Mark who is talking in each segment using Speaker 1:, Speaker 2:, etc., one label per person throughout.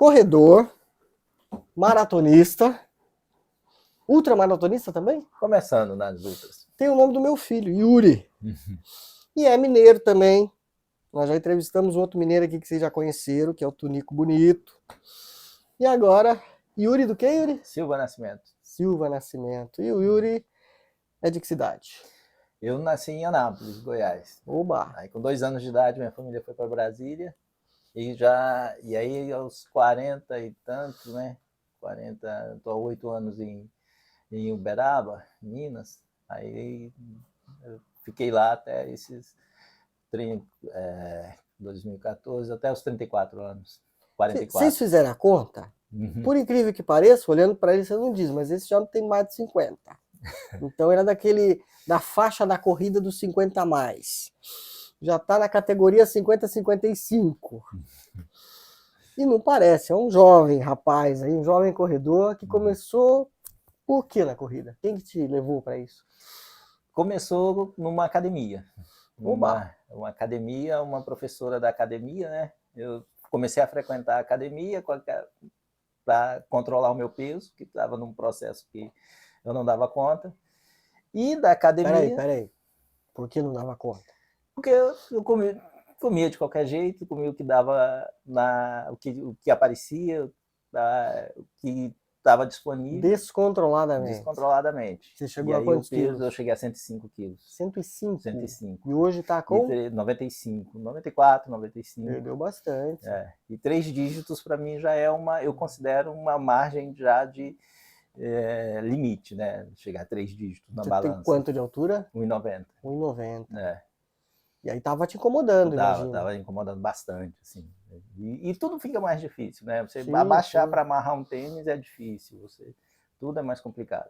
Speaker 1: corredor, maratonista, ultramaratonista também?
Speaker 2: Começando nas lutas.
Speaker 1: Tem o nome do meu filho, Yuri. E é mineiro também. Nós já entrevistamos um outro mineiro aqui que vocês já conheceram, que é o Tunico Bonito. E agora, Yuri do quê, Yuri?
Speaker 2: Silva Nascimento.
Speaker 1: Silva Nascimento. E o Yuri é de que cidade?
Speaker 2: Eu nasci em Anápolis, Goiás.
Speaker 1: Oba!
Speaker 2: Aí com 2 anos de idade minha família foi para Brasília. E aí aos 40 e tantos, né? 40, estou há 8 anos em Uberaba, Minas. Aí eu fiquei lá até esses 2014, até os 34 anos. 44.
Speaker 1: Vocês fizeram a conta? Por incrível que pareça, olhando para ele, você não diz, mas esse já não tem mais de 50. Então era da faixa da corrida dos 50 a mais. Já está na categoria 50-55. E não parece, é um jovem rapaz, aí, um jovem corredor que começou por quê na corrida? Quem que te levou para isso?
Speaker 2: Começou numa academia.
Speaker 1: Uma
Speaker 2: academia, uma professora da academia, né? Eu comecei a frequentar a academia para controlar o meu peso, que estava num processo que eu não dava conta. E da academia...
Speaker 1: Peraí. Por que não dava conta?
Speaker 2: Porque eu comia de qualquer jeito, comia o que dava, o que aparecia, o que estava disponível.
Speaker 1: Descontroladamente. Você chegou a quantos quilos?
Speaker 2: Eu cheguei a 105 quilos.
Speaker 1: 105?
Speaker 2: 105.
Speaker 1: E hoje está com?
Speaker 2: 95, 94, 95.
Speaker 1: Perdeu bastante.
Speaker 2: E 3 dígitos para mim já é eu considero uma margem já de limite, né? Chegar a 3 dígitos na balança.
Speaker 1: Você tem quanto de altura?
Speaker 2: 1,90.
Speaker 1: 1,90. E aí tava te incomodando, imagina.
Speaker 2: Tava incomodando bastante, assim. E tudo fica mais difícil, né? Você abaixar para amarrar um tênis é difícil, tudo é mais complicado.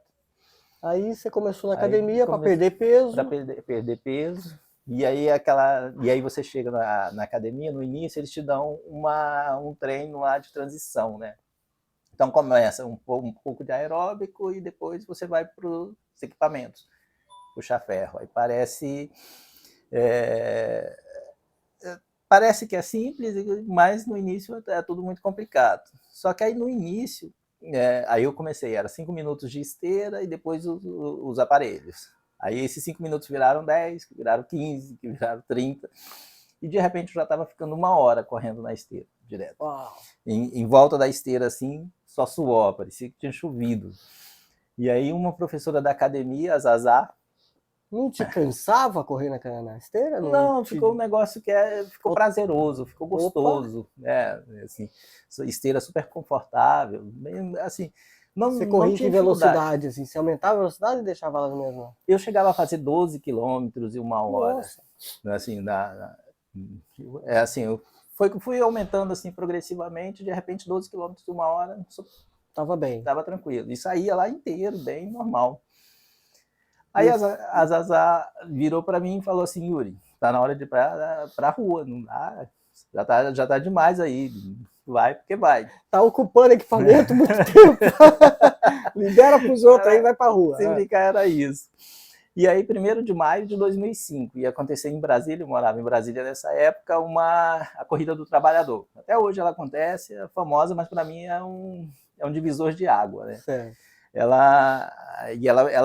Speaker 1: Aí você começou na academia para perder peso.
Speaker 2: Para perder peso. E aí você chega na academia, no início eles te dão um treino lá de transição, né? Então começa um pouco de aeróbico e depois você vai para os equipamentos, puxar ferro. Aí parece que é simples, mas no início é tudo muito complicado. Só que aí no início, aí eu comecei, era 5 minutos de esteira e depois os aparelhos. Aí esses 5 minutos viraram 10, que viraram 15, que viraram 30. E de repente eu já estava ficando 1 hora correndo na esteira, direto. Em volta da esteira, assim, só suor, parecia que tinha chovido. E aí uma professora da academia, a Zazá...
Speaker 1: Não te cansava correr na esteira?
Speaker 2: Não, ficou um negócio que ficou prazeroso, ficou gostoso. Assim, esteira super confortável. Assim,
Speaker 1: você corria em velocidade? Assim, você aumentava a velocidade e deixava ela mesmo?
Speaker 2: Eu chegava a fazer 12 quilômetros em 1 hora.
Speaker 1: Nossa.
Speaker 2: Assim, eu fui aumentando assim, progressivamente, de repente 12 quilômetros em 1 hora.
Speaker 1: Estava bem.
Speaker 2: Estava tranquilo. E saía lá inteiro, bem normal. Aí a Zazá virou para mim e falou assim: Yuri, tá na hora de ir para a rua, não dá, já tá demais aí, vai porque vai.
Speaker 1: Tá ocupando equipamento muito tempo. Libera pros outros aí, vai para a rua.
Speaker 2: Se brincar era isso. E aí, 1º de maio de 2005, ia acontecer em Brasília, eu morava em Brasília nessa época, a Corrida do Trabalhador. Até hoje ela acontece, é famosa, mas para mim é um divisor de água, né?
Speaker 1: Certo.
Speaker 2: Ela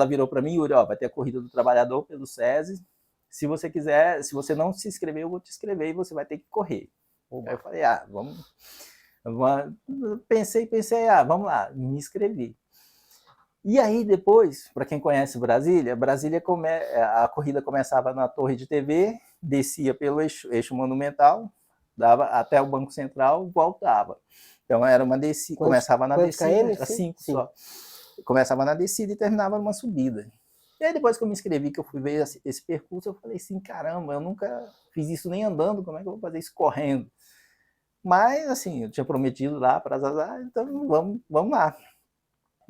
Speaker 2: virou para mim, Yuri, vai ter a Corrida do Trabalhador pelo SESI. Se você quiser, se você não se inscrever, eu vou te inscrever e você vai ter que correr. Aí eu falei, vamos. Pensei, vamos lá, me inscrevi. E aí depois, para quem conhece Brasília, a corrida começava na torre de TV, descia pelo eixo monumental, dava até o Banco Central, voltava. Então era uma descida, começava na descida, 5 só. Começava na descida e terminava numa subida. E aí depois que eu me inscrevi, que eu fui ver esse percurso, eu falei assim, caramba, eu nunca fiz isso nem andando, como é que eu vou fazer isso correndo? Mas, assim, eu tinha prometido lá para Zazá, então vamos lá.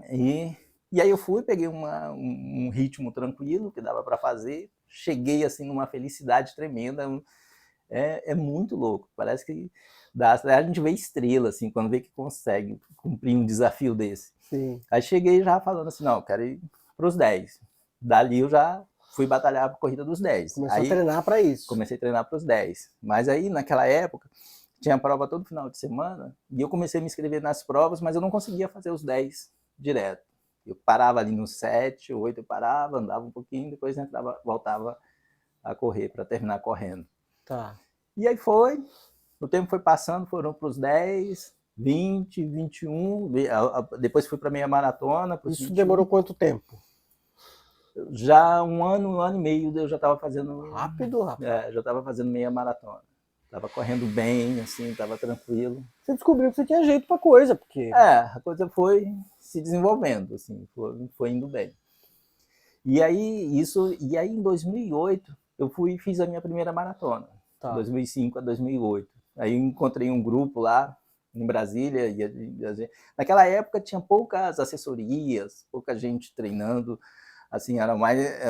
Speaker 2: E aí eu fui, peguei um ritmo tranquilo que dava para fazer, cheguei assim numa felicidade tremenda, é muito louco, parece que a gente vê estrela, assim, quando vê que consegue cumprir um desafio desse.
Speaker 1: Sim.
Speaker 2: Aí cheguei já falando assim, não, eu quero ir para os 10. Dali eu já fui batalhar para a corrida dos 10.
Speaker 1: Começou a treinar para isso.
Speaker 2: Comecei a treinar para os 10. Mas aí, naquela época, tinha prova todo final de semana, e eu comecei a me inscrever nas provas, mas eu não conseguia fazer os 10 direto. Eu parava ali no 7, 8, eu parava, andava um pouquinho, depois entrava, voltava a correr, para terminar correndo.
Speaker 1: Tá.
Speaker 2: E aí o tempo foi passando, foram para os 10, 20, 21, depois fui para meia maratona.
Speaker 1: Isso
Speaker 2: 21.
Speaker 1: demorou quanto tempo?
Speaker 2: Já um ano e meio eu já estava fazendo...
Speaker 1: Rápido, rapaz.
Speaker 2: já estava fazendo meia maratona. Estava correndo bem, assim, estava tranquilo.
Speaker 1: Você descobriu que você tinha jeito pra coisa, porque...
Speaker 2: A coisa foi se desenvolvendo, assim, foi indo bem. E aí em 2008, eu fiz a minha primeira maratona.
Speaker 1: Tá.
Speaker 2: 2005 a 2008. Aí eu encontrei um grupo lá em Brasília. Naquela época tinha poucas assessorias, pouca gente treinando. Assim,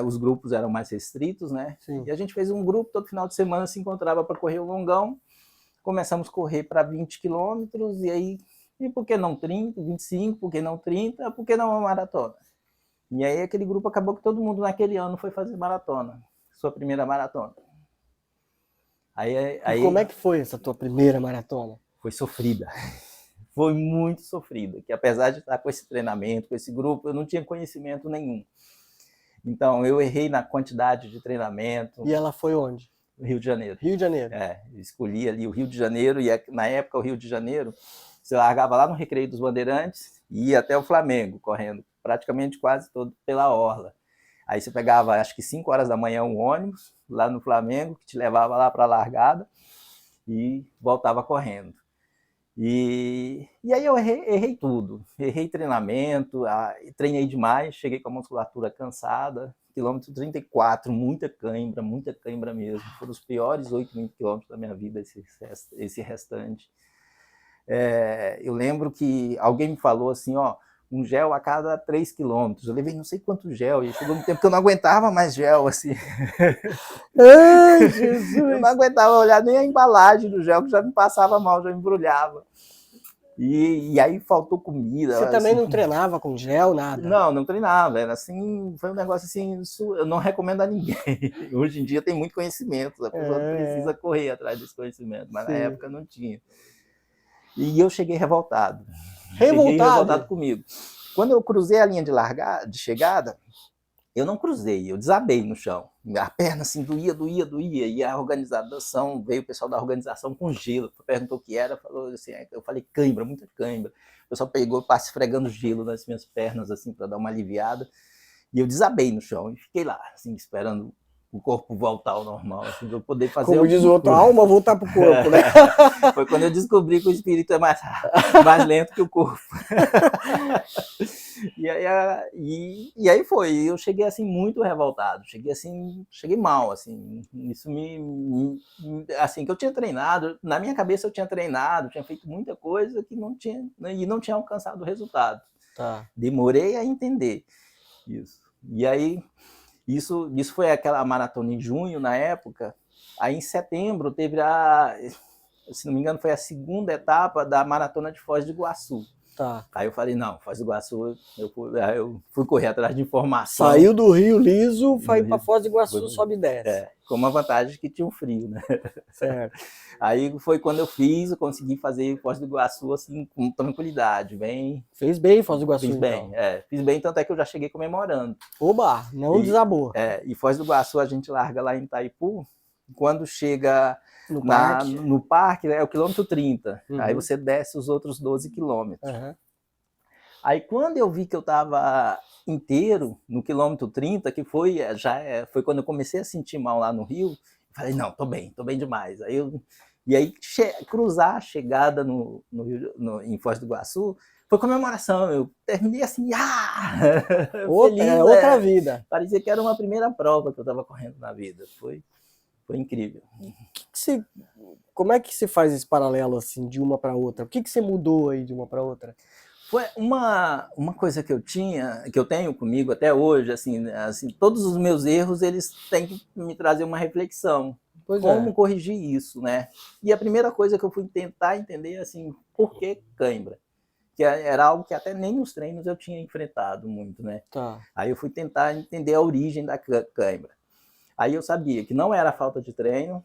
Speaker 2: os grupos eram mais restritos, né?
Speaker 1: Sim.
Speaker 2: E a gente fez um grupo, todo final de semana se encontrava para correr o longão. Começamos a correr para 20 quilômetros, e por que não 30, 25, por que não 30, por que não uma maratona? E aí aquele grupo acabou que todo mundo naquele ano foi fazer maratona, sua primeira maratona.
Speaker 1: E como é que foi essa tua primeira maratona?
Speaker 2: Foi sofrida. Foi muito sofrida, que apesar de estar com esse treinamento, com esse grupo, eu não tinha conhecimento nenhum. Então, eu errei na quantidade de treinamento.
Speaker 1: E ela foi onde?
Speaker 2: Rio de Janeiro.
Speaker 1: Rio de Janeiro.
Speaker 2: Eu escolhi ali o Rio de Janeiro, e na época o Rio de Janeiro, você largava lá no Recreio dos Bandeirantes e ia até o Flamengo, correndo praticamente quase todo pela orla. Aí você pegava, acho que 5 horas da manhã, um ônibus lá no Flamengo, que te levava lá para a largada e voltava correndo. E aí eu errei tudo. Errei treinamento, treinei demais, cheguei com a musculatura cansada. Quilômetro 34, muita cãibra mesmo. Foram os piores 8.000 quilômetros da minha vida, esse restante. Eu lembro que alguém me falou assim, um gel a cada 3 quilômetros. Eu levei não sei quanto gel, e chegou um tempo que eu não aguentava mais gel, assim.
Speaker 1: Ai, Jesus!
Speaker 2: Eu não aguentava olhar nem a embalagem do gel, que já me passava mal, já embrulhava. E aí faltou comida.
Speaker 1: Você também não treinava com gel, nada?
Speaker 2: Não treinava. Era assim, foi um negócio assim, eu não recomendo a ninguém. Hoje em dia tem muito conhecimento, a pessoa precisa correr atrás desse conhecimento, mas na época não tinha. E eu cheguei revoltado. Cheguei revoltado comigo. Quando eu cruzei a linha de chegada, eu não cruzei, eu desabei no chão. A perna assim doía. E a organização, veio o pessoal da organização com gelo, perguntou o que era, falou assim, eu falei cãibra, muita cãibra. O pessoal pegou, esfregando gelo nas minhas pernas assim para dar uma aliviada. E eu desabei no chão e fiquei lá, assim, esperando o corpo voltar ao normal, assim, para eu poder fazer. Como
Speaker 1: diz o outro, a alma voltar pro corpo, né?
Speaker 2: Foi quando eu descobri que o espírito é mais lento que o corpo. E aí foi, eu cheguei assim muito revoltado, cheguei mal, assim, isso assim, que eu tinha treinado, na minha cabeça eu tinha treinado, tinha feito muita coisa que não tinha alcançado o resultado.
Speaker 1: Tá.
Speaker 2: Demorei a entender isso. E aí, isso foi aquela maratona em junho, na época. Aí em setembro teve se não me engano, foi a segunda etapa da maratona de Foz do Iguaçu.
Speaker 1: Tá.
Speaker 2: Aí eu falei, não, Foz do Iguaçu, eu fui correr atrás de informação.
Speaker 1: Saiu do Rio liso, foi para Foz do Iguaçu, sobe e desce.
Speaker 2: Com uma vantagem que tinha um frio, né?
Speaker 1: Certo.
Speaker 2: Aí foi quando eu consegui fazer Foz do Iguaçu assim, com tranquilidade, bem...
Speaker 1: Fez bem Foz do Iguaçu,
Speaker 2: Fiz bem,
Speaker 1: então.
Speaker 2: Fiz bem, tanto é que eu já cheguei comemorando.
Speaker 1: Oba, não desabou.
Speaker 2: E Foz do Iguaçu a gente larga lá em Itaipu, quando chega no parque, é o quilômetro 30. Uhum. Aí você desce os outros 12 quilômetros.
Speaker 1: Uhum.
Speaker 2: Aí quando eu vi que eu estava inteiro no quilômetro 30, que foi quando eu comecei a sentir mal lá no Rio, eu falei, não, tô bem demais. E aí cruzar a chegada em Foz do Iguaçu foi comemoração. Eu terminei assim, feliz,
Speaker 1: outra vida.
Speaker 2: Parecia que era uma primeira prova que eu estava correndo na vida. Foi incrível.
Speaker 1: Como é que se faz esse paralelo assim de uma para outra? O que você mudou aí de uma para outra?
Speaker 2: Foi uma coisa que eu tenho comigo até hoje, assim, todos os meus erros, eles têm que me trazer uma reflexão. Como corrigir isso, né? E a primeira coisa que eu fui tentar entender, assim, por que cãibra? Que era algo que até nem nos treinos eu tinha enfrentado muito, né?
Speaker 1: Tá.
Speaker 2: Aí eu fui tentar entender a origem da cãibra. Aí eu sabia que não era falta de treino,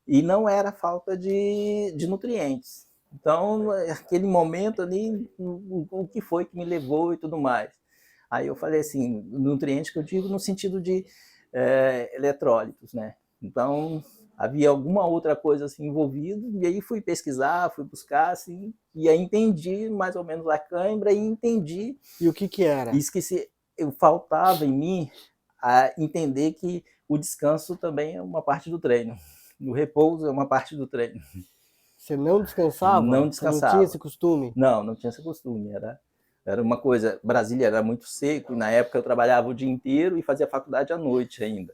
Speaker 2: E não era falta de nutrientes. Então, aquele momento ali, o que foi que me levou e tudo mais. Aí eu falei assim, nutrientes que eu digo no sentido de eletrólitos, né? Então, havia alguma outra coisa assim envolvida, e aí fui pesquisar, fui buscar, assim, e aí entendi mais ou menos a cãibra e entendi.
Speaker 1: E o que era?
Speaker 2: Isso que faltava em mim a entender que o descanso também é uma parte do treino. O repouso é uma parte do treino.
Speaker 1: Você não descansava?
Speaker 2: Não
Speaker 1: Você não tinha esse
Speaker 2: descansava.
Speaker 1: costume?
Speaker 2: Não tinha esse costume. Era uma coisa. Brasília era muito seco, e na época eu trabalhava o dia inteiro e fazia faculdade à noite ainda.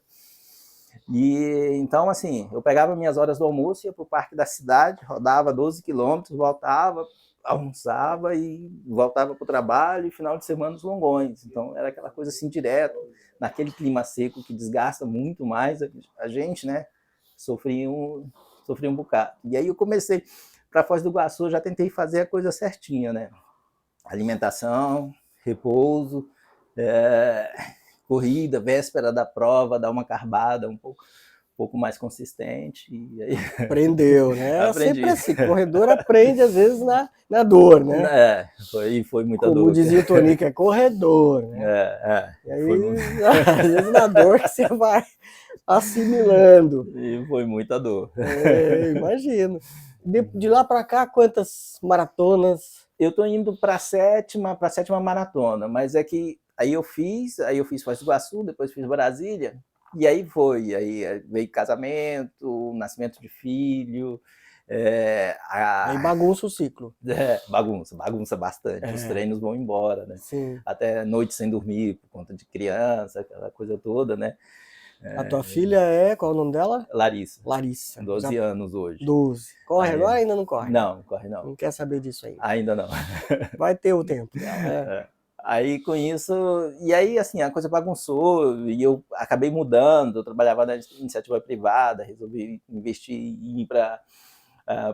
Speaker 2: E então, assim, eu pegava minhas horas do almoço, ia para o parque da cidade, rodava 12 quilômetros, voltava, almoçava e voltava para o trabalho, e final de semana os longões. Então, era aquela coisa assim, direto, naquele clima seco que desgasta muito mais a gente, né? Sofri um bocado. E aí eu comecei, para Foz do Iguaçu, eu já tentei fazer a coisa certinha, né? Alimentação, repouso, corrida, véspera da prova, dar uma carbada um pouco mais consistente. E aí
Speaker 1: Aprendeu, né?
Speaker 2: aprendi.
Speaker 1: Sempre assim, corredor aprende às vezes na dor, né?
Speaker 2: Foi muita
Speaker 1: Como
Speaker 2: dor.
Speaker 1: dizia o Tonico, é corredor, né? E aí, às vezes na dor que você vai assimilando.
Speaker 2: E foi muita dor.
Speaker 1: Imagino. De lá para cá, quantas maratonas?
Speaker 2: Eu tô indo para a sétima maratona, mas é que aí eu fiz Foz do Iguaçu, depois fiz Brasília, e aí veio casamento, nascimento de filho,
Speaker 1: Aí bagunça o ciclo.
Speaker 2: bagunça bastante, os treinos vão embora, né?
Speaker 1: Sim.
Speaker 2: Até noite sem dormir por conta de criança, aquela coisa toda, né?
Speaker 1: A tua filha qual é o nome dela?
Speaker 2: Larissa.
Speaker 1: Larissa.
Speaker 2: 12 anos hoje.
Speaker 1: 12. Corre agora ou ainda não corre?
Speaker 2: Não, corre não.
Speaker 1: Não quer saber disso ainda.
Speaker 2: Ainda não.
Speaker 1: Vai ter o tempo dela.
Speaker 2: Aí com isso, e aí assim, a coisa bagunçou e eu acabei mudando, eu trabalhava na iniciativa privada, resolvi investir em ir para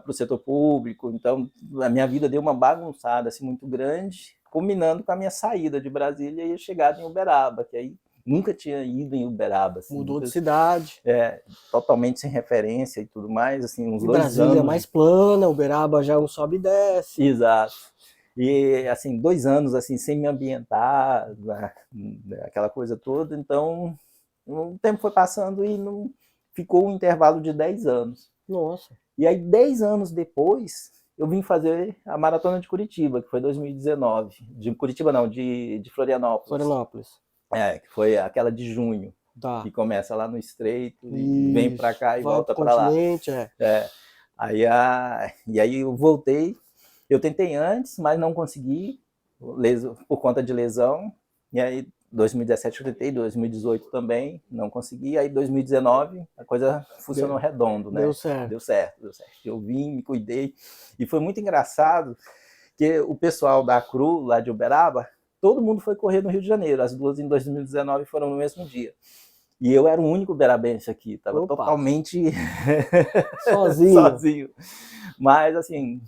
Speaker 2: o setor público, então a minha vida deu uma bagunçada assim, muito grande, combinando com a minha saída de Brasília e a chegada em Uberaba, que aí nunca tinha ido em Uberaba. Assim,
Speaker 1: mudou de cidade.
Speaker 2: Totalmente sem referência e tudo mais, assim, uns 2 anos.
Speaker 1: Brasília é mais plana, Uberaba já é um sobe e desce.
Speaker 2: Exato. E, assim, 2 anos, assim, sem me ambientar, aquela coisa toda, então o tempo foi passando e não ficou um intervalo de 10 anos.
Speaker 1: Nossa.
Speaker 2: E aí, 10 anos depois, eu vim fazer a Maratona de Curitiba, que foi 2019. De Curitiba não, de Florianópolis.
Speaker 1: Florianópolis.
Speaker 2: Que foi aquela de junho, que começa lá no Estreito, e vem para cá e volta para lá. E aí eu voltei, eu tentei antes, mas não consegui, por conta de lesão, e aí 2017 eu tentei, 2018 também, não consegui, aí 2019 a coisa funcionou redondo, né?
Speaker 1: Deu certo.
Speaker 2: Eu vim, me cuidei, e foi muito engraçado, que o pessoal da CRU, lá de Uberaba, todo mundo foi correr no Rio de Janeiro, as duas em 2019 foram no mesmo dia. E eu era o único uberabense aqui, estava totalmente sozinho. Mas, assim,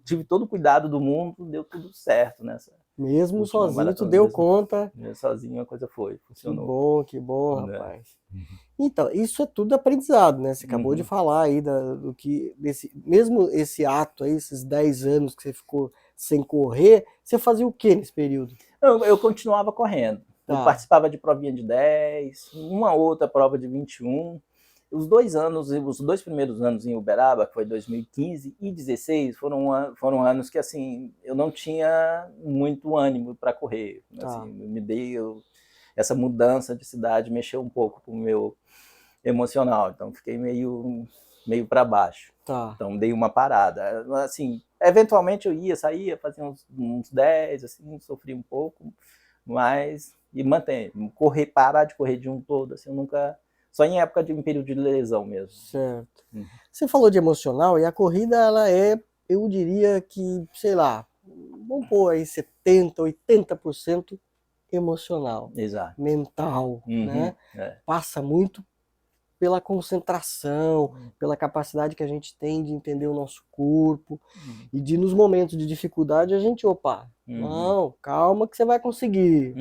Speaker 2: tive todo o cuidado do mundo, deu tudo certo nessa.
Speaker 1: Mesmo sozinho, tu deu conta.
Speaker 2: Sozinho a coisa funcionou.
Speaker 1: Que bom, rapaz. Então, isso é tudo aprendizado, né? Você acabou de falar aí do que, mesmo esse ato aí, esses 10 anos que você ficou sem correr, você fazia o que nesse período?
Speaker 2: Eu continuava correndo. Eu participava de provinha de 10, uma outra prova de 21. Os 2 primeiros anos em Uberaba, que foi 2015 e 2016, foram anos que, assim, eu não tinha muito ânimo para correr. Assim, essa mudança de cidade mexeu um pouco com o meu emocional, então fiquei meio para baixo. Então dei uma parada. Assim, eventualmente eu saía, fazia uns 10, assim, sofri um pouco, mas parar de correr de um todo, assim, eu nunca... Só em época de um período de lesão mesmo.
Speaker 1: Certo. Você falou de emocional, e a corrida, ela eu diria que, sei lá, vamos pôr aí 70%, 80% emocional.
Speaker 2: Exato.
Speaker 1: Mental, né? Passa muito pela concentração, pela capacidade que a gente tem de entender o nosso corpo, e de, nos momentos de dificuldade, a gente, não, calma que você vai conseguir,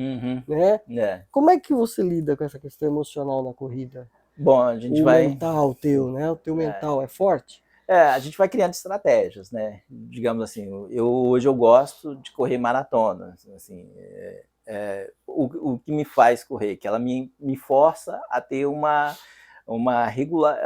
Speaker 1: né? Como é que você lida com essa questão emocional na corrida?
Speaker 2: Bom, a gente
Speaker 1: O
Speaker 2: vai...
Speaker 1: mental teu, né? O teu mental é forte?
Speaker 2: a gente vai criando estratégias, né? Digamos assim, hoje eu gosto de correr maratona, assim, o que me faz correr, que ela me força a ter uma regular,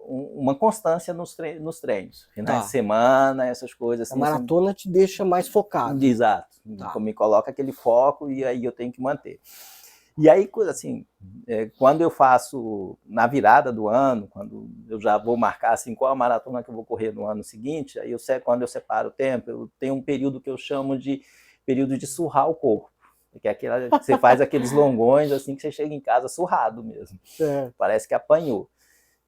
Speaker 2: uma constância nos treinos, finais de
Speaker 1: Tá.
Speaker 2: semana, essas coisas
Speaker 1: A
Speaker 2: assim.
Speaker 1: maratona te deixa mais focado.
Speaker 2: Exato.
Speaker 1: Tá.
Speaker 2: Me coloca aquele foco e aí eu tenho que manter. E aí, assim, quando eu faço na virada do ano, quando eu já vou marcar assim, qual a maratona que eu vou correr no ano seguinte, aí quando eu separo o tempo, eu tenho um período que eu chamo de período de surrar o corpo. Que é aquela, você faz aqueles longões assim que você chega em casa surrado mesmo.
Speaker 1: Certo.
Speaker 2: Parece que apanhou.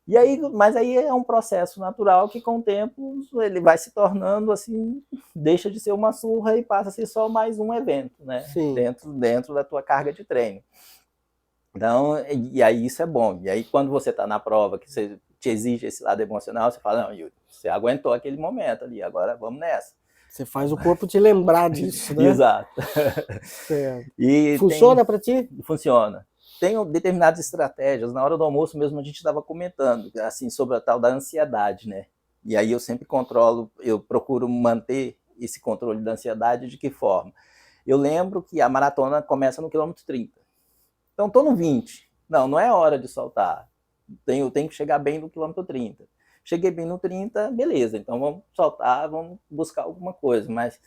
Speaker 2: E aí, mas aí é um processo natural que com o tempo ele vai se tornando assim, deixa de ser uma surra e passa a ser só mais um evento, né?
Speaker 1: Sim.
Speaker 2: Dentro da tua carga de treino. Então, e aí isso é bom. E aí quando você está na prova, que você te exige esse lado emocional, você fala, não, Yuri, você aguentou aquele momento ali, agora vamos nessa.
Speaker 1: Você faz o corpo te lembrar disso, né?
Speaker 2: Exato.
Speaker 1: Certo.
Speaker 2: E
Speaker 1: funciona para ti?
Speaker 2: Funciona. Tem determinadas estratégias, na hora do almoço mesmo a gente estava comentando, assim, sobre a tal da ansiedade, né? E aí eu sempre controlo, eu procuro manter esse controle da ansiedade de que forma? Eu lembro que a maratona começa no quilômetro 30. Então estou no 20. Não é hora de soltar. Eu tenho que chegar bem no quilômetro 30. Cheguei bem no 30, beleza, então vamos soltar, vamos buscar alguma coisa, mas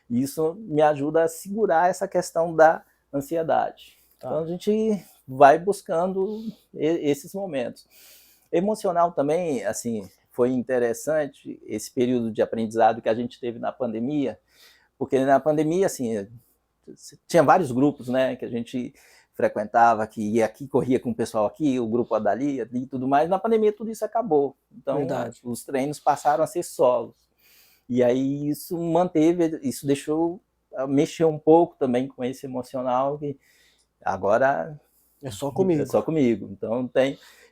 Speaker 2: isso me ajuda a segurar essa questão da ansiedade. Tá. Então a gente vai buscando esses momentos. Emocional também, assim, foi interessante esse período de aprendizado que a gente teve na pandemia, porque na pandemia, assim, tinha vários grupos, né, que a gente frequentava, que ia aqui, corria com o pessoal aqui, o grupo ali e tudo mais. Na pandemia tudo isso acabou. Então, verdade, os treinos passaram a ser solos. E aí isso mexeu um pouco também com esse emocional, que agora
Speaker 1: é só comigo.
Speaker 2: É só comigo. Então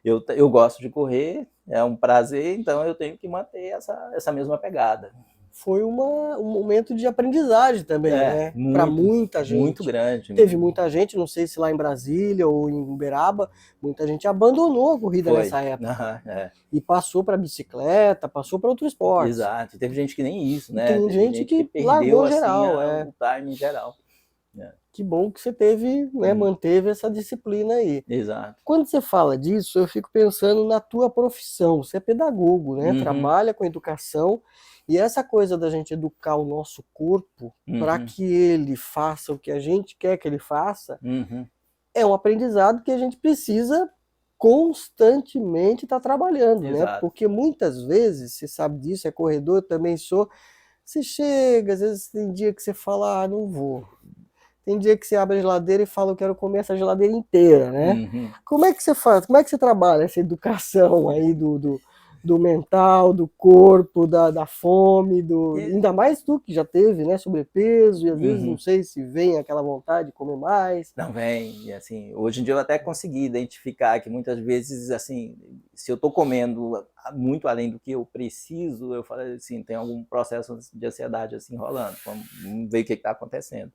Speaker 2: eu gosto de correr, é um prazer, então eu tenho que manter essa mesma pegada.
Speaker 1: Foi um momento de aprendizagem também, né? Para muita gente.
Speaker 2: Muito grande.
Speaker 1: Teve muita gente, não sei se lá em Brasília ou em Uberaba, muita gente abandonou a corrida nessa época. E passou para bicicleta, passou para outro esporte.
Speaker 2: Exato. Teve gente que nem isso, né?
Speaker 1: Tem gente que perdeu, largou geral,
Speaker 2: assim, o time em geral.
Speaker 1: Que bom que você teve, né, manteve essa disciplina aí.
Speaker 2: Exato.
Speaker 1: Quando você fala disso, eu fico pensando na tua profissão. Você é pedagogo, né? Trabalha com educação. E essa coisa da gente educar o nosso corpo para que ele faça o que a gente quer que ele faça, é um aprendizado que a gente precisa constantemente estar trabalhando, né? Porque muitas vezes, você sabe disso, é corredor, eu também sou, você chega, às vezes tem dia que você fala, não vou. Tem dia que você abre a geladeira e fala, eu quero comer essa geladeira inteira, né? Como é que você faz? Como é que você trabalha essa educação aí do mental, do corpo, da fome, ainda mais tu que já teve, né, sobrepeso, e às vezes não sei se vem aquela vontade de comer mais.
Speaker 2: Não vem, e assim, hoje em dia eu até consegui identificar que muitas vezes, assim, se eu tô comendo muito além do que eu preciso, eu falo assim, tem algum processo de ansiedade assim rolando, vamos ver o que está acontecendo.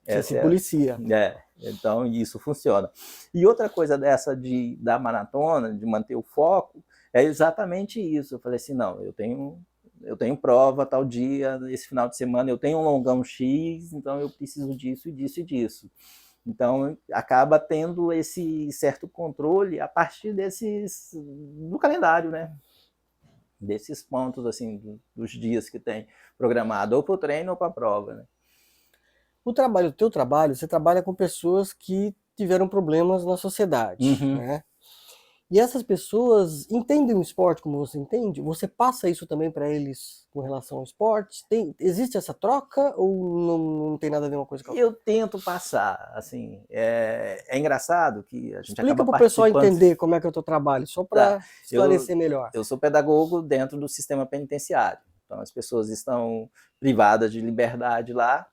Speaker 1: Você se policia.
Speaker 2: Então isso funciona. E outra coisa dessa da maratona, de manter o foco, é exatamente isso. Eu falei assim, não, eu tenho prova tal dia, esse final de semana eu tenho um longão X, então eu preciso disso e disso e disso. Então acaba tendo esse certo controle a partir do calendário, né? Desses pontos assim, dos dias que tem programado, ou para o treino ou para a prova, né?
Speaker 1: O teu trabalho, você trabalha com pessoas que tiveram problemas na sociedade, né? E essas pessoas entendem o esporte como você entende? Você passa isso também para eles com relação ao esporte? Existe essa troca ou não tem nada a ver uma coisa com a outra?
Speaker 2: Eu tento passar, assim, é engraçado que a gente
Speaker 1: Explica
Speaker 2: acaba
Speaker 1: para o pessoal
Speaker 2: participando...
Speaker 1: entender como é que é o teu trabalho, só para esclarecer melhor.
Speaker 2: Eu sou pedagogo dentro do sistema penitenciário, então as pessoas estão privadas de liberdade lá,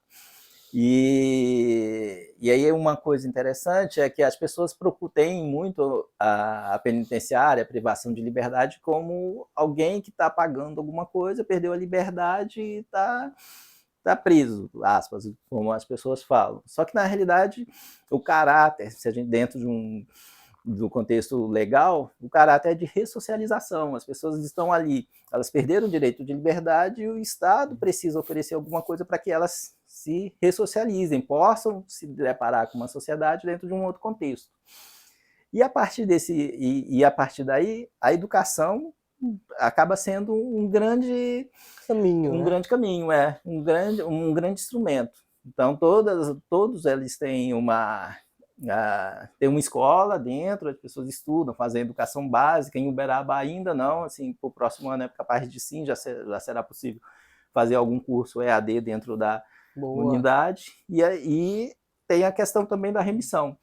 Speaker 2: e aí uma coisa interessante é que as pessoas têm muito a penitenciária, a privação de liberdade, como alguém que está pagando alguma coisa, perdeu a liberdade e está preso, aspas, como as pessoas falam. Só que na realidade o caráter, se a gente dentro do contexto legal, o caráter de ressocialização. As pessoas estão ali, elas perderam o direito de liberdade e o Estado precisa oferecer alguma coisa para que elas se ressocializem, possam se deparar com uma sociedade dentro de um outro contexto. E a partir a partir daí, a educação acaba sendo um grande caminho, um grande instrumento. Então todos eles têm uma escola dentro, as pessoas estudam, fazem educação básica. Em Uberaba ainda não, assim, para o próximo ano é capaz de sim, já será possível fazer algum curso EAD dentro da unidade. E aí tem a questão também da remissão.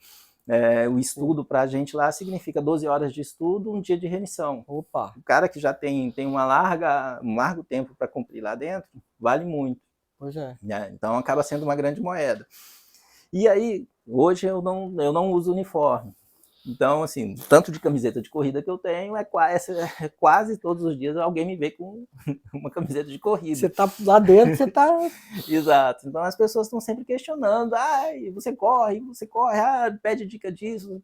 Speaker 2: O estudo para a gente lá significa 12 horas de estudo, um dia de remissão.
Speaker 1: Opa.
Speaker 2: O cara que já tem um largo tempo para cumprir lá dentro, vale muito.
Speaker 1: Pois é.
Speaker 2: Então acaba sendo uma grande moeda. E aí, hoje eu não uso uniforme. Então, assim, tanto de camiseta de corrida que eu tenho, quase todos os dias alguém me vê com uma camiseta de corrida.
Speaker 1: Você tá lá dentro, você tá...
Speaker 2: Exato. Então as pessoas estão sempre questionando, você corre, pede dica disso,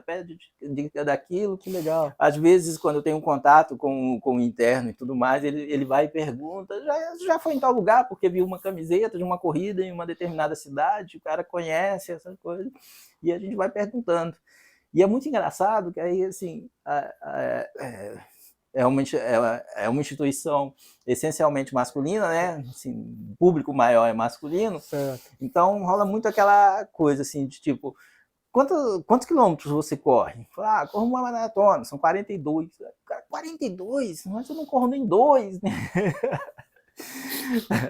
Speaker 2: pede dica daquilo.
Speaker 1: Que legal.
Speaker 2: Às vezes, quando eu tenho um contato com o interno e tudo mais, ele vai e pergunta, já foi em tal lugar porque viu uma camiseta de uma corrida em uma determinada cidade, o cara conhece essa coisa, e a gente vai perguntando. E é muito engraçado que aí, assim, é uma instituição essencialmente masculina, né? Assim, o público maior é masculino.
Speaker 1: Certo.
Speaker 2: Então rola muito aquela coisa assim de tipo, quantos quilômetros você corre? Corro uma maratona, são 42. 42? Mas eu não corro nem 2, né?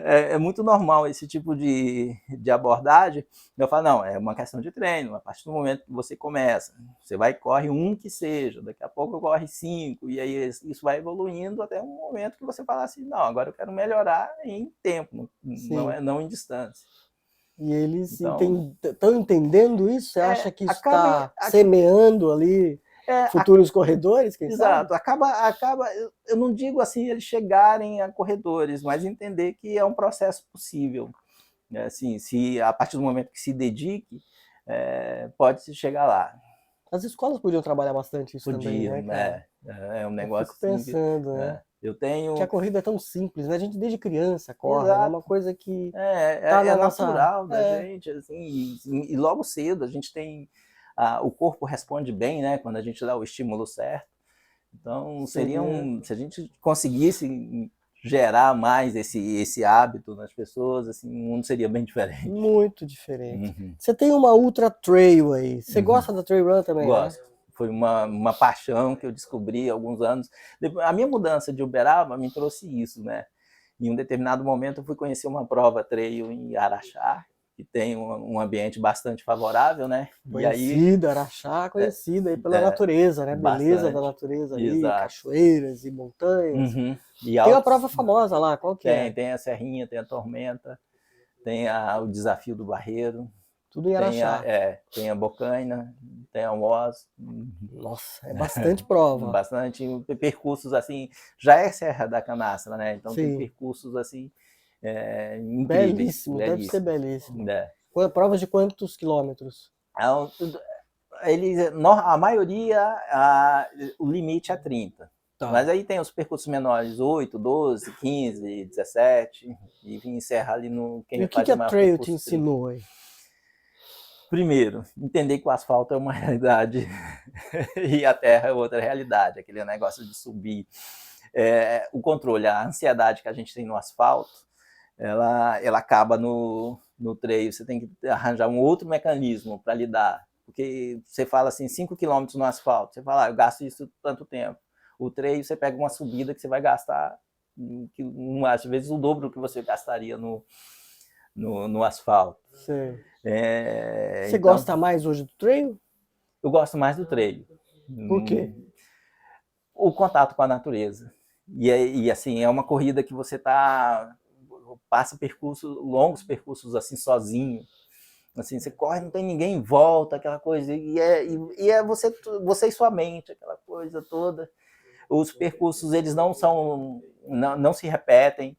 Speaker 2: É muito normal esse tipo de abordagem. Eu falo, não, é uma questão de treino. A partir do momento que você começa, você vai e corre um que seja, daqui a pouco corre 5, e aí isso vai evoluindo até um momento que você fala assim, não, agora eu quero melhorar em tempo, não em distância.
Speaker 1: E eles estão entendendo isso? Você acha que isso está semeando ali futuros corredores? Quem
Speaker 2: Exato.
Speaker 1: sabe?
Speaker 2: Acaba, eu não digo assim eles chegarem a corredores, mas entender que é um processo possível. Assim, se a partir do momento que se dedique, pode-se chegar lá.
Speaker 1: As escolas podiam trabalhar bastante isso também, né, cara?
Speaker 2: É um negócio.
Speaker 1: Eu fico pensando,
Speaker 2: assim,
Speaker 1: né?
Speaker 2: Eu tenho...
Speaker 1: Que a corrida é tão simples, né? A gente desde criança corre, né? É uma coisa que
Speaker 2: tá na natural da gente, assim, e logo cedo a gente tem... o corpo responde bem, né? Quando a gente dá o estímulo certo. Então, se a gente conseguisse gerar mais esse hábito nas pessoas, assim, o mundo seria bem diferente.
Speaker 1: Muito diferente. Você tem uma ultra trail aí. Você gosta da trail run também?
Speaker 2: Gosto.
Speaker 1: Né?
Speaker 2: Foi uma paixão que eu descobri há alguns anos. A minha mudança de Uberaba me trouxe isso, né? Em um determinado momento eu fui conhecer uma prova trail em Araxá, que tem um ambiente bastante favorável, né?
Speaker 1: Conhecida, Araxá, conhecida aí pela natureza, né?
Speaker 2: Bastante.
Speaker 1: Beleza da natureza ali,
Speaker 2: Exato.
Speaker 1: Tem e montanhas.
Speaker 2: E
Speaker 1: tem uma prova famosa lá, qual que é?
Speaker 2: Tem a Serrinha, tem a Tormenta, tem o Desafio do Barreiro.
Speaker 1: Tudo em Araxá.
Speaker 2: Tem a Bocaina, tem a Oz.
Speaker 1: Nossa, é bastante prova.
Speaker 2: Bastante percursos assim, já é Serra da Canastra, né? Então tem percursos assim incríveis.
Speaker 1: Belíssimo, deve ser belíssimo. Provas de quantos quilômetros?
Speaker 2: A maioria, o limite é 30. Tá. Mas aí tem os percursos menores, 8, 12, 15, 17, e encerra ali no...
Speaker 1: E o que a trail te ensinou aí?
Speaker 2: Primeiro, entender que o asfalto é uma realidade e a terra é outra realidade, aquele negócio de subir. O controle, a ansiedade que a gente tem no asfalto, ela acaba no trail. Você tem que arranjar um outro mecanismo para lidar. Porque você fala assim, 5 km no asfalto, você fala, eu gasto isso tanto tempo. O trail, você pega uma subida que você vai gastar, às vezes, o dobro que você gastaria no asfalto.
Speaker 1: Sim. Você gosta mais hoje do trail?
Speaker 2: Eu gosto mais do trail.
Speaker 1: Por quê?
Speaker 2: O contato com a natureza. E assim, é uma corrida que você passa longos percursos assim, sozinho. Assim, você corre, não tem ninguém em volta, aquela coisa. E é você e sua mente, aquela coisa toda. Os percursos, eles não se repetem.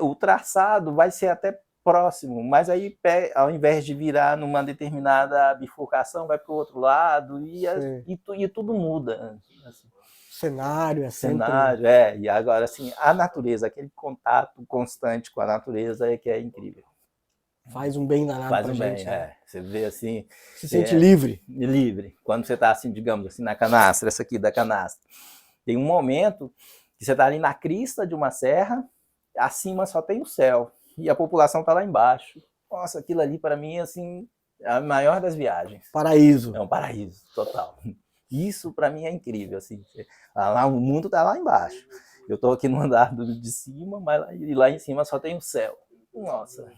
Speaker 2: O traçado vai ser até próximo, mas aí ao invés de virar numa determinada bifurcação, vai para o outro lado e tudo muda. Assim.
Speaker 1: O cenário é sempre...
Speaker 2: Cenário, e agora assim, a natureza, aquele contato constante com a natureza é que é incrível.
Speaker 1: Faz um bem danado
Speaker 2: Faz
Speaker 1: pra
Speaker 2: um bem,
Speaker 1: gente. Né?
Speaker 2: Você vê assim...
Speaker 1: Se sente livre.
Speaker 2: Livre. Quando você está assim, digamos assim, na canastra, essa aqui da canastra, tem um momento que você está ali na crista de uma serra, acima só tem o céu, e a população está lá embaixo. Nossa, aquilo ali para mim, assim, é a maior das viagens.
Speaker 1: Paraíso.
Speaker 2: É um paraíso, total. Isso para mim é incrível, assim. Lá, o mundo está lá embaixo. Eu estou aqui no andar de cima, mas lá em cima só tem o céu. Nossa,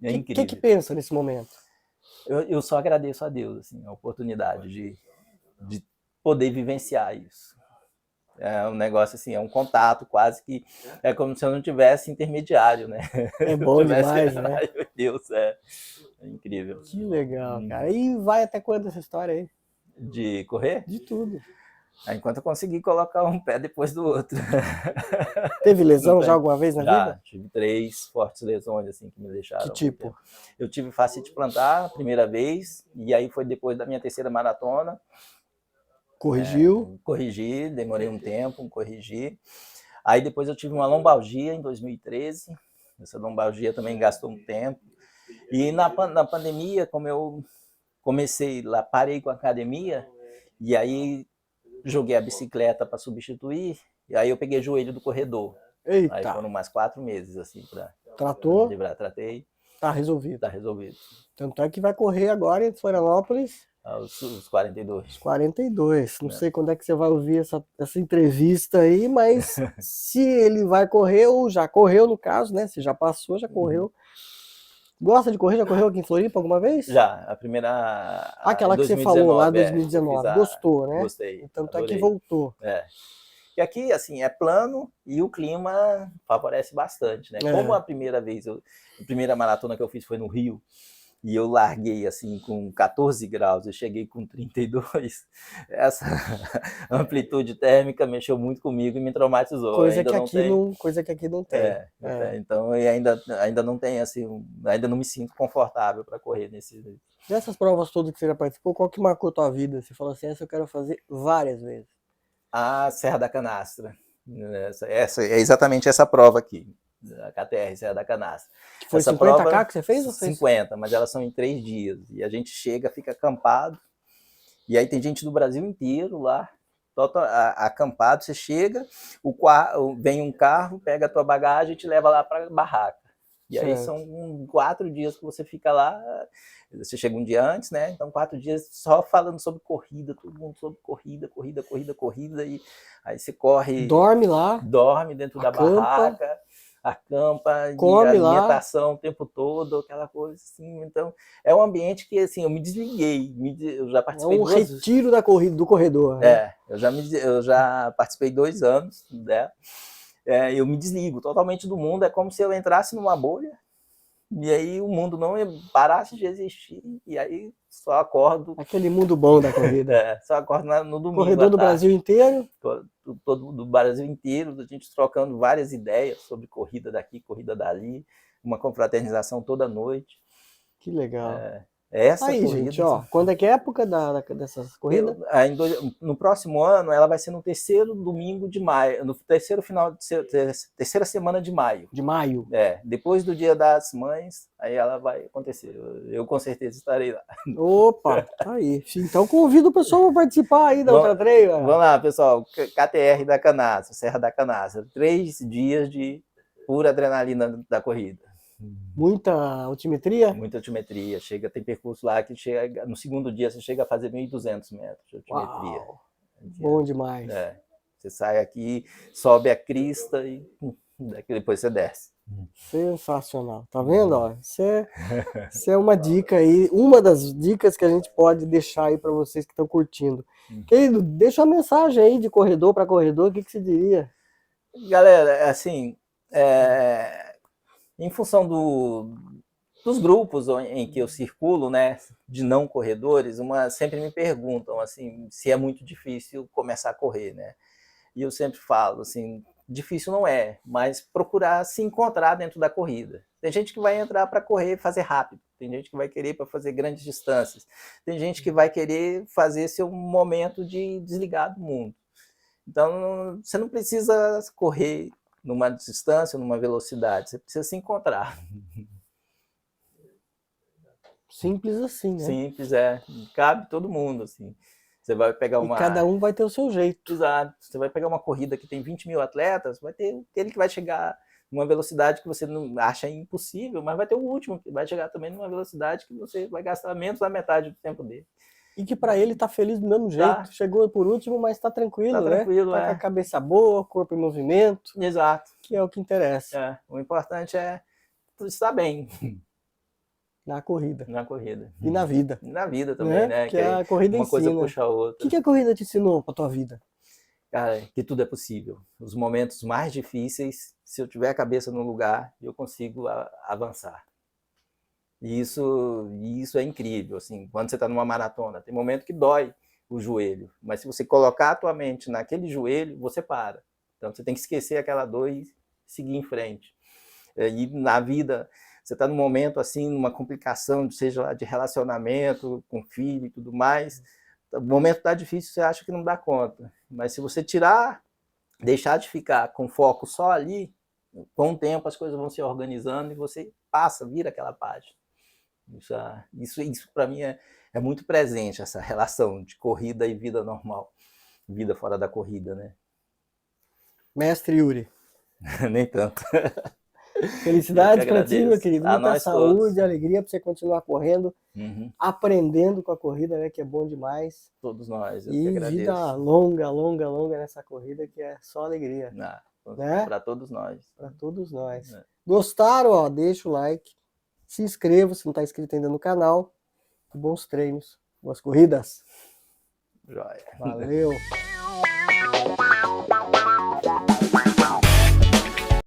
Speaker 2: é incrível.
Speaker 1: O que pensa nesse momento?
Speaker 2: Eu só agradeço a Deus, assim, a oportunidade de poder vivenciar isso. É um negócio assim, é um contato quase que... É como se eu não tivesse intermediário, né?
Speaker 1: É bom demais, né?
Speaker 2: Ai, meu Deus, é incrível.
Speaker 1: Que legal, cara. E vai até quando essa história aí?
Speaker 2: De correr?
Speaker 1: De tudo.
Speaker 2: Enquanto eu conseguir colocar um pé depois do outro.
Speaker 1: Teve lesão já alguma vez na vida?
Speaker 2: Já, tive 3 fortes lesões assim que me deixaram.
Speaker 1: Que tipo?
Speaker 2: Eu tive fascite plantar a primeira vez, e aí foi depois da minha 3ª maratona.
Speaker 1: Corrigiu?
Speaker 2: Corrigi, demorei um tempo, corrigi. Aí depois eu tive uma lombalgia em 2013. Essa lombalgia também gastou um tempo. E na pandemia, como eu comecei lá, parei com a academia, e aí joguei a bicicleta para substituir, e aí eu peguei joelho do corredor.
Speaker 1: Eita.
Speaker 2: Aí foram mais 4 meses, assim, para
Speaker 1: Tratou?
Speaker 2: Tratei.
Speaker 1: Tá resolvido.
Speaker 2: Tá resolvido.
Speaker 1: Tanto é que vai correr agora em Florianópolis.
Speaker 2: Os 42.
Speaker 1: Os 42. Não sei quando é que você vai ouvir essa entrevista aí, mas se ele vai correr, ou já correu no caso, né? Se já passou, já correu. Gosta de correr? Já correu aqui em Floripa alguma vez?
Speaker 2: Já, a primeira...
Speaker 1: Aquela que
Speaker 2: 2019,
Speaker 1: você falou lá, 2019. Gostou, né?
Speaker 2: Gostei.
Speaker 1: Tanto é que voltou.
Speaker 2: E aqui, assim, é plano e o clima favorece bastante, né? Como a primeira vez, a primeira maratona que eu fiz foi no Rio, e eu larguei assim com 14 graus, eu cheguei com 32, essa amplitude térmica mexeu muito comigo e me traumatizou.
Speaker 1: Coisa que aqui não tem.
Speaker 2: Então eu ainda não tenho assim, ainda não me sinto confortável para correr nesse...
Speaker 1: Dessas provas todas que você já participou, qual que marcou a tua vida? Você falou assim, essa eu quero fazer várias vezes.
Speaker 2: A Serra da Canastra. Essa é exatamente essa prova aqui. A KTR, Serra da Canastra.
Speaker 1: Que foi 50K que você fez?
Speaker 2: 50, mas elas são em 3 dias. E a gente chega, fica acampado. E aí tem gente do Brasil inteiro lá, acampado. Você chega, vem um carro, pega a tua bagagem e te leva lá para a barraca. E aí são 4 dias que você fica lá. Você chega um dia antes, né? Então 4 dias só falando sobre corrida, todo mundo sobre corrida. E aí você corre...
Speaker 1: Dorme lá.
Speaker 2: Dorme dentro da barraca. Acampa,
Speaker 1: come
Speaker 2: alimentação lá o tempo todo, aquela coisa assim. Então, é um ambiente que, assim, eu me desliguei. Eu já participei
Speaker 1: retiro da corrida, do corredor. Né?
Speaker 2: Eu já participei 2 anos dela. Eu me desligo totalmente do mundo. É como se eu entrasse numa bolha e aí o mundo não parasse de existir. E aí só acordo...
Speaker 1: Aquele mundo bom da corrida.
Speaker 2: Só acordo no domingo.
Speaker 1: Corredor do Brasil inteiro?
Speaker 2: Todo do Brasil inteiro, a gente trocando várias ideias sobre corrida daqui, corrida dali, uma confraternização toda noite.
Speaker 1: Que legal.
Speaker 2: Essa
Speaker 1: aí,
Speaker 2: corrida,
Speaker 1: gente, ó, quando é que é a época dessas corridas?
Speaker 2: No próximo ano, ela vai ser no 3º domingo de maio, no terceira semana de maio.
Speaker 1: De maio?
Speaker 2: Depois do Dia das Mães, aí ela vai acontecer. Eu com certeza estarei lá.
Speaker 1: Opa, tá aí. Então convido o pessoal a participar aí da Ultra Trail.
Speaker 2: Vamos lá, pessoal. KTR da Canastra, Serra da Canastra. 3 dias de pura adrenalina da corrida.
Speaker 1: Muita altimetria?
Speaker 2: Muita altimetria. Tem percurso lá que chega, no segundo dia você chega a fazer 1.200 metros de altimetria.
Speaker 1: Uau, bom demais.
Speaker 2: Você sai aqui, sobe a crista e depois você desce.
Speaker 1: Sensacional. Tá vendo? Ó, isso é uma dica aí, uma das dicas que a gente pode deixar aí para vocês que estão curtindo. Querido, deixa uma mensagem aí de corredor para corredor, o que você diria?
Speaker 2: Galera, assim, em função dos grupos em que eu circulo, né, de não corredores, sempre me perguntam assim, se é muito difícil começar a correr, né? E eu sempre falo assim, difícil não é, mas procurar se encontrar dentro da corrida. Tem gente que vai entrar para correr e fazer rápido, tem gente que vai querer para fazer grandes distâncias, tem gente que vai querer fazer seu momento de desligar do mundo. Então, você não precisa correr numa distância, numa velocidade, você precisa se encontrar.
Speaker 1: Simples assim, né?
Speaker 2: Simples, cabe todo mundo, assim. Você vai pegar uma...
Speaker 1: E cada um vai ter o seu jeito.
Speaker 2: Exato. Você vai pegar uma corrida que tem 20 mil atletas, vai ter aquele que vai chegar numa velocidade que você não acha impossível, mas vai ter o último que vai chegar também numa velocidade que você vai gastar menos da metade do tempo dele.
Speaker 1: E que para ele tá feliz do mesmo jeito.
Speaker 2: Tá.
Speaker 1: Chegou por último, mas tá tranquilo,
Speaker 2: Tá tranquilo,
Speaker 1: né? Tá com a cabeça boa, corpo em movimento.
Speaker 2: Exato.
Speaker 1: Que é o que interessa.
Speaker 2: O importante é estar bem.
Speaker 1: Na corrida.
Speaker 2: Na corrida.
Speaker 1: E na vida.
Speaker 2: E na vida também, né?
Speaker 1: Que a corrida
Speaker 2: uma
Speaker 1: ensina.
Speaker 2: Uma coisa puxa a outra.
Speaker 1: O que a corrida te ensinou pra tua vida?
Speaker 2: Cara, que tudo é possível. Os momentos mais difíceis, se eu tiver a cabeça no lugar, eu consigo avançar. E isso é incrível, assim, quando você está numa maratona, tem momento que dói o joelho, mas se você colocar a tua mente naquele joelho, você para. Então você tem que esquecer aquela dor e seguir em frente. E na vida, você está num momento assim, numa complicação, seja lá de relacionamento, com filho e tudo mais, o momento está difícil, você acha que não dá conta. Mas se você deixar de ficar com foco só ali, com o tempo as coisas vão se organizando e você vira aquela página. Isso para mim é muito presente, essa relação de corrida e vida normal, vida fora da corrida, né?
Speaker 1: Mestre Yuri.
Speaker 2: Nem tanto.
Speaker 1: Felicidades para ti, meu querido. Muita saúde, alegria para você continuar correndo, aprendendo com a corrida, né? Que é bom demais.
Speaker 2: Todos nós, eu
Speaker 1: e
Speaker 2: que agradeço.
Speaker 1: Vida longa, longa, longa nessa corrida, que é só alegria.
Speaker 2: Né? Para todos nós.
Speaker 1: Para todos nós. Gostaram? Ó, deixa o like. Se inscreva se não está inscrito ainda no canal. Bons treinos, boas corridas.
Speaker 2: Joia.
Speaker 1: Valeu.